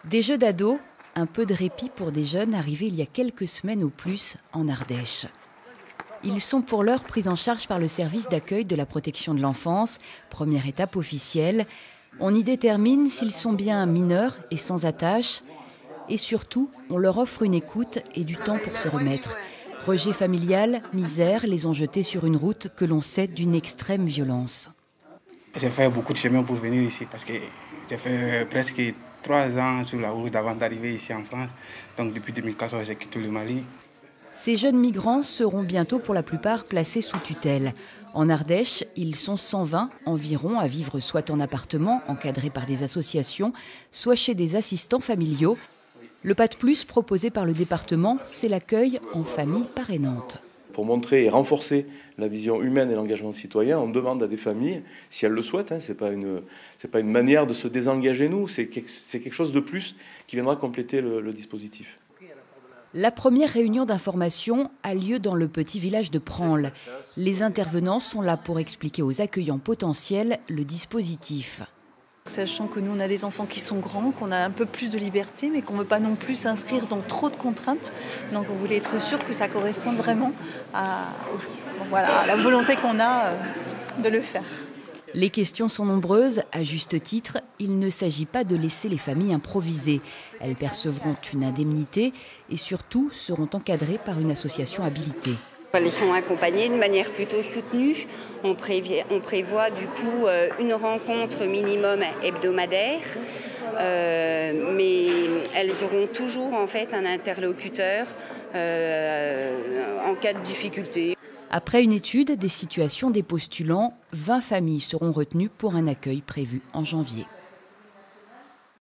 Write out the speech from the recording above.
Des jeux d'ados, un peu de répit pour des jeunes arrivés il y a quelques semaines au plus en Ardèche. Ils sont pour l'heure pris en charge par le service d'accueil de la protection de l'enfance, première étape officielle. On y détermine s'ils sont bien mineurs et sans attache. Et surtout, on leur offre une écoute et du temps pour se remettre. Rejet familial, misère les ont jetés sur une route que l'on sait d'une extrême violence. J'ai fait beaucoup de chemin pour venir ici parce que j'ai fait presque 3 ans sur la route avant d'arriver ici en France. Donc depuis 2014, j'ai quitté le Mali. Ces jeunes migrants seront bientôt pour la plupart placés sous tutelle. En Ardèche, ils sont 120 environ à vivre soit en appartement, encadré par des associations, soit chez des assistants familiaux. Le pas de plus proposé par le département, c'est l'accueil en famille parrainante. Pour montrer et renforcer la vision humaine et l'engagement citoyen, on demande à des familles, si elles le souhaitent, c'est pas une manière de se désengager nous, c'est quelque chose de plus qui viendra compléter le dispositif. La première réunion d'information a lieu dans le petit village de Pranles. Les intervenants sont là pour expliquer aux accueillants potentiels le dispositif. Sachant que nous, on a des enfants qui sont grands, qu'on a un peu plus de liberté, mais qu'on ne veut pas non plus s'inscrire dans trop de contraintes. Donc on voulait être sûr que ça corresponde vraiment à la volonté qu'on a de le faire. Les questions sont nombreuses. À juste titre, il ne s'agit pas de laisser les familles improviser. Elles percevront une indemnité et surtout seront encadrées par une association habilitée. Elles sont accompagnées de manière plutôt soutenue. On prévoit du coup une rencontre minimum hebdomadaire, mais elles auront toujours en fait un interlocuteur en cas de difficulté. Après une étude des situations des postulants, 20 familles seront retenues pour un accueil prévu en janvier.